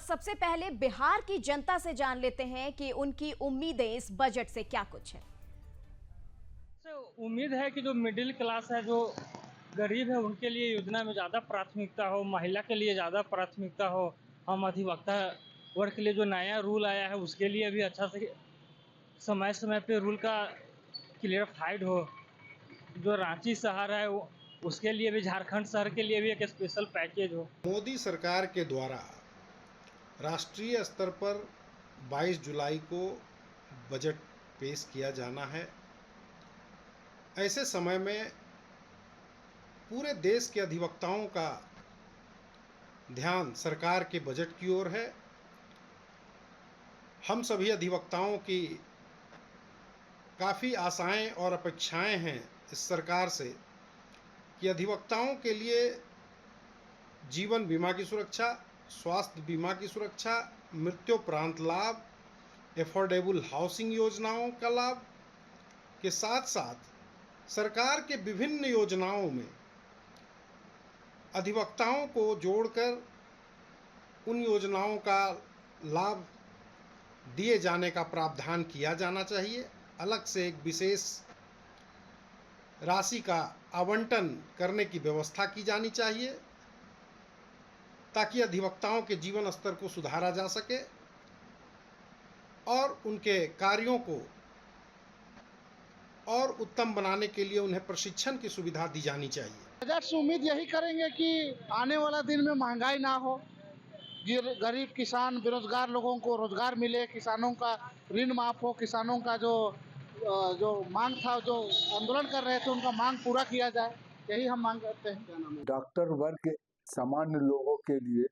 सबसे पहले बिहार की जनता से जान लेते हैं कि उनकी उम्मीदें इस बजट से क्या कुछ है। उम्मीद है कि जो मिडिल क्लास है, जो गरीब है, उनके लिए योजना में ज़्यादा प्राथमिकता हो, महिला के लिए ज़्यादा प्राथमिकता हो। हम अधिवक्ता वर्ग के लिए जो नया रूल आया है उसके लिए भी अच्छा से समय समय पे रूल का क्लियरफाइड हो। जो रांची शहर है उसके लिए भी, झारखंड शहर के लिए भी एक स्पेशल पैकेज हो। मोदी सरकार के द्वारा राष्ट्रीय स्तर पर 22 जुलाई को बजट पेश किया जाना है। ऐसे समय में पूरे देश के अधिवक्ताओं का ध्यान सरकार के बजट की ओर है। हम सभी अधिवक्ताओं की काफ़ी आशाएं और अपेक्षाएं हैं इस सरकार से कि अधिवक्ताओं के लिए जीवन बीमा की सुरक्षा, स्वास्थ्य बीमा की सुरक्षा, मृत्युपरांत लाभ, एफोर्डेबल हाउसिंग योजनाओं का लाभ के साथ साथ सरकार के विभिन्न योजनाओं में अधिवक्ताओं को जोड़कर उन योजनाओं का लाभ दिए जाने का प्रावधान किया जाना चाहिए। अलग से एक विशेष राशि का आवंटन करने की व्यवस्था की जानी चाहिए ताकि अधिवक्ताओं के जीवन स्तर को सुधारा जा सके और उनके कार्यों को और उत्तम बनाने के लिए उन्हें प्रशिक्षण की सुविधा दी जानी चाहिए। बजट से उम्मीद यही करेंगे कि आने वाला दिन में महंगाई ना हो, गरीब किसान बेरोजगार लोगों को रोजगार मिले, किसानों का ऋण माफ हो, किसानों का जो मांग था, जो आंदोलन कर रहे थे, उनका मांग पूरा किया जाए, यही हम मांग करते हैं। क्या नाम है? डॉक्टर वर्ग के सामान्य लोगों के लिए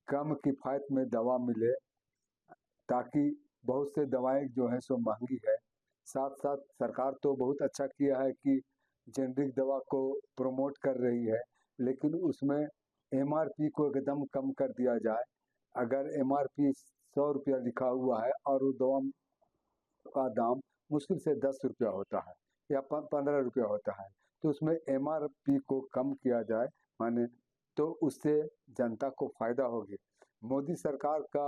कम किफायत में दवा मिले, ताकि बहुत से दवाएं जो है सो महंगी है। साथ साथ सरकार तो बहुत अच्छा किया है कि जेनरिक दवा को प्रमोट कर रही है, लेकिन उसमें एमआरपी को एकदम कम कर दिया जाए। अगर एमआरपी 100 रुपया लिखा हुआ है और वो दवा का दाम मुश्किल से 10 रुपया होता है या 15 रुपया होता है, तो उसमें एमआरपी को कम किया जाए, माने तो उससे जनता को फायदा होगी। मोदी सरकार का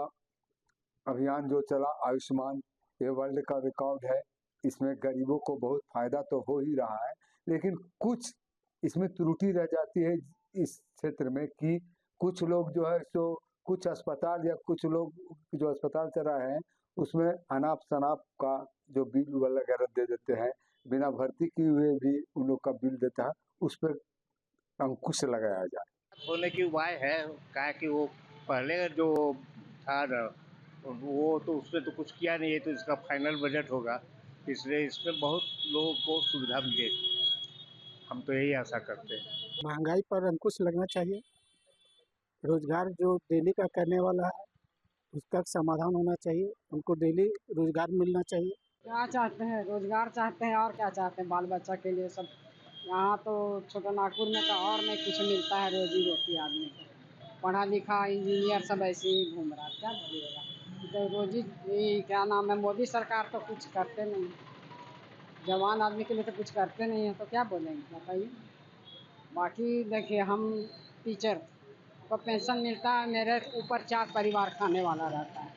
अभियान जो चला आयुष्मान, ये वर्ल्ड का रिकॉर्ड है। इसमें गरीबों को बहुत फायदा तो हो ही रहा है, लेकिन कुछ इसमें त्रुटि रह जाती है इस क्षेत्र में कि कुछ लोग जो है सो कुछ अस्पताल या कुछ लोग जो अस्पताल चला रहे हैं उसमें अनाप शनाप का जो बिल वगैरह दे देते हैं, बिना भर्ती किए हुए भी उन लोग का बिल देता है, उस पर अंकुश लगाया जाए। होने की उपाय है क्या कि वो पहले जो था ना, वो तो उसमें तो कुछ किया नहीं है, तो इसका फाइनल बजट होगा, इसलिए इसमें बहुत लोगों को सुविधा मिलेगी। हम तो यही आशा करते हैं। महंगाई पर अंकुश लगना चाहिए, रोजगार जो डेली का करने वाला है उसका समाधान होना चाहिए, उनको डेली रोजगार मिलना चाहिए। क्या चाहते हैं? रोजगार चाहते हैं और क्या चाहते हैं? बाल बच्चा के लिए सब। यहाँ तो छोटा नागपुर में तो और नहीं कुछ मिलता है रोजी रोटी आदमी को। पढ़ा लिखा इंजीनियर सब ऐसे ही घूम रहा है, क्या बोलिएगा। तो रोजी ये क्या नाम है, मोदी सरकार तो कुछ करते नहीं, जवान आदमी के लिए तो कुछ करते नहीं है, तो क्या बोलेंगे बताइए। बाकी देखिए, हम टीचर को पेंशन मिलता है, मेरे ऊपर 4 परिवार खाने वाला रहता है,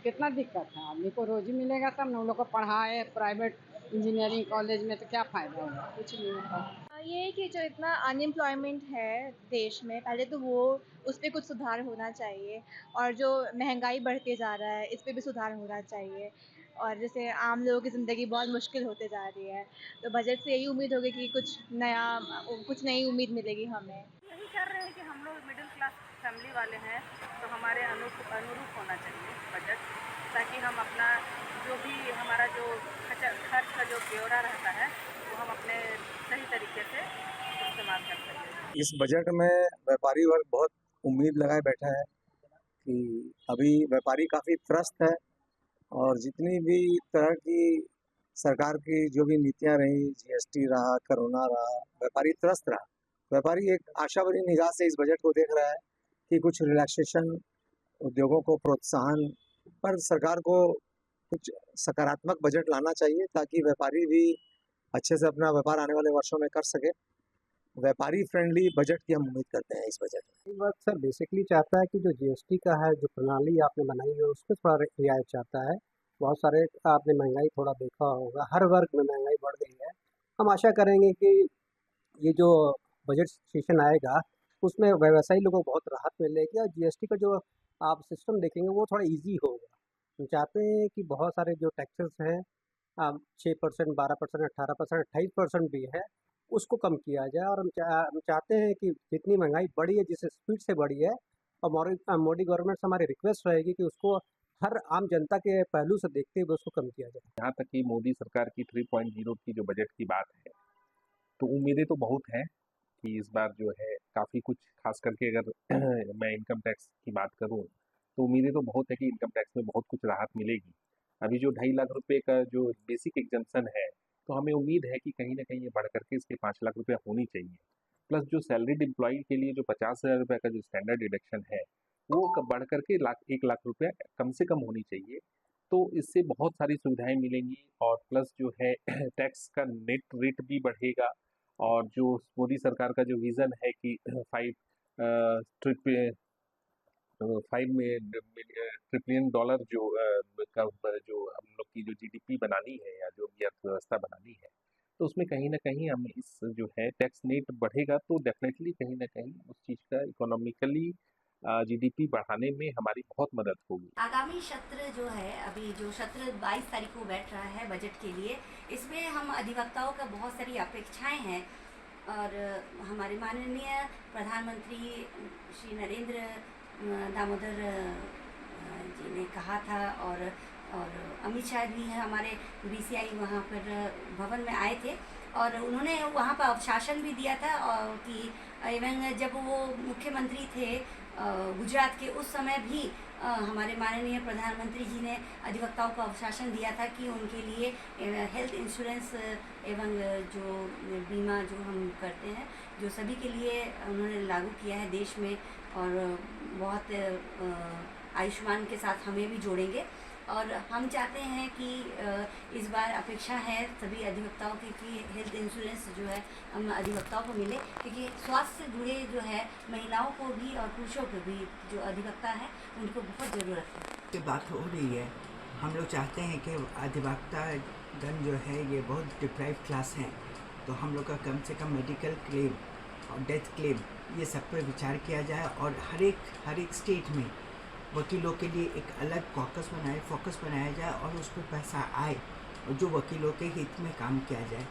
कितना दिक्कत है। आदमी को रोजी मिलेगा तब ना, उन लोग को पढ़ाए प्राइवेट इंजीनियरिंग कॉलेज में, तो क्या फ़ायदा होगा, कुछ नहीं होता। ये है कि जो इतना अनएम्प्लॉयमेंट है देश में, पहले तो वो उस पे कुछ सुधार होना चाहिए, और जो महंगाई बढ़ते जा रहा है इस पे भी सुधार होना चाहिए। और जैसे आम लोगों की ज़िंदगी बहुत मुश्किल होते जा रही है, तो बजट से यही उम्मीद होगी कि कुछ नई उम्मीद मिलेगी हमें। यही कर रहे हैं कि हम लोग मिडिल क्लास फैमिली वाले हैं, तो हमारे अनुरूप होना चाहिए बजट, ताकि हम अपना जो भी हमारा जो खर्च का जो ब्यौरा रहता है वो हम अपने सही तरीके से इस्तेमाल कर सकें। इस बजट में व्यापारी वर्ग बहुत उम्मीद लगाए बैठा है कि अभी व्यापारी काफ़ी त्रस्त है, और जितनी भी तरह की सरकार की जो भी नीतियां रही, जीएसटी रहा, कोरोना रहा, व्यापारी त्रस्त रहा। व्यापारी एक आशावादी निगाह से इस बजट को देख रहा है कि कुछ रिलैक्सेशन, उद्योगों को प्रोत्साहन पर सरकार को कुछ सकारात्मक बजट लाना चाहिए, ताकि व्यापारी भी अच्छे से अपना व्यापार आने वाले वर्षों में कर सके। व्यापारी फ्रेंडली बजट की हम उम्मीद करते हैं इस बजट में। इस बात सर बेसिकली चाहता है कि जो जीएसटी का है जो प्रणाली आपने बनाई है उसमें थोड़ा रियायत चाहता है। बहुत सारे आपने महंगाई थोड़ा देखा होगा, हर वर्ग में महंगाई बढ़ गई है। हम आशा करेंगे कि ये जो बजट सेशन आएगा उसमें व्यवसायी लोगों को बहुत राहत मिलेगी और जीएसटी का जो आप सिस्टम देखेंगे वो थोड़ा ईजी होगा। हम चाहते हैं कि बहुत सारे जो टैक्सेस हैं 6%, 12%, 18%, 28% भी है, उसको कम किया जाए। और हम चाहते हैं कि जितनी महंगाई बढ़ी है, जिस स्पीड से बढ़ी है, और मोदी गवर्नमेंट से हमारी रिक्वेस्ट रहेगी कि उसको हर आम जनता के पहलू से देखते हुए उसको कम किया जाए। यहाँ तक कि मोदी सरकार की 3.0 की जो बजट की बात है, तो उम्मीदें तो बहुत हैं कि इस बार जो है काफ़ी कुछ, खास करके अगर मैं इनकम टैक्स की बात करूँ तो उम्मीदें तो बहुत है कि इनकम टैक्स में बहुत कुछ राहत मिलेगी। अभी जो 2.5 लाख रुपए का जो बेसिक एग्जम्पशन है, तो हमें उम्मीद है कि कहीं ना कहीं ये बढ़ करके इसके 5 लाख रुपया होनी चाहिए। प्लस जो सैलरीड एम्प्लॉय के लिए जो 50,000 रुपये का जो स्टैंडर्ड डिडक्शन है वो बढ़ करके 1 लाख रुपया कम से कम होनी चाहिए। तो इससे बहुत सारी सुविधाएं मिलेंगी और प्लस जो है टैक्स का नेट रेट भी बढ़ेगा। और जो मोदी सरकार का जो विज़न है कि 5 ट्रिलियन डॉलर जो हम लोग की जो जीडीपी बनानी है या जो भी अर्थव्यवस्था बनानी है, तो उसमें कहीं ना कहीं हमें इस जो है टैक्स नेट बढ़ेगा तो डेफिनेटली कहीं ना कहीं उस चीज़ का इकोनॉमिकली जीडीपी बढ़ाने में हमारी बहुत मदद होगी। आगामी सत्र जो है, अभी जो सत्र 22 तारीख को बैठ रहा है बजट के लिए, इसमें हम अधिवक्ताओं का बहुत सारी अपेक्षाएं हैं। और हमारे माननीय प्रधानमंत्री श्री नरेंद्र दामोदर जी ने कहा था, और अमित शाह भी है हमारे बीसीआई वहाँ पर भवन में आए थे और उन्होंने वहाँ पर अवशासन भी दिया था। और कि एवं जब वो मुख्यमंत्री थे गुजरात के, उस समय भी हमारे माननीय प्रधानमंत्री जी ने अधिवक्ताओं को अवशासन दिया था कि उनके लिए हेल्थ इंश्योरेंस एवं जो बीमा जो हम करते हैं, जो सभी के लिए उन्होंने लागू किया है देश में। और बहुत आयुष्मान के साथ हमें भी जोड़ेंगे। और हम चाहते हैं कि इस बार अपेक्षा है सभी अधिवक्ताओं की कि हेल्थ इंश्योरेंस जो है हम अधिवक्ताओं को मिले, क्योंकि स्वास्थ्य से जुड़े जो है महिलाओं को भी और पुरुषों को भी जो अधिवक्ता है उनको बहुत ज़रूरत है। की बात हो रही है, हम लोग चाहते हैं कि अधिवक्ता गण जो है ये बहुत डिप्राइव क्लास हैं, तो हम लोग का कम से कम मेडिकल क्लेम और डेथ क्लेम ये सब पर विचार किया जाए और हर एक स्टेट में वकीलों के लिए एक अलग फोकस बनाया जाए और उस पर पैसा आए और जो वकीलों के हित में काम किया जाए।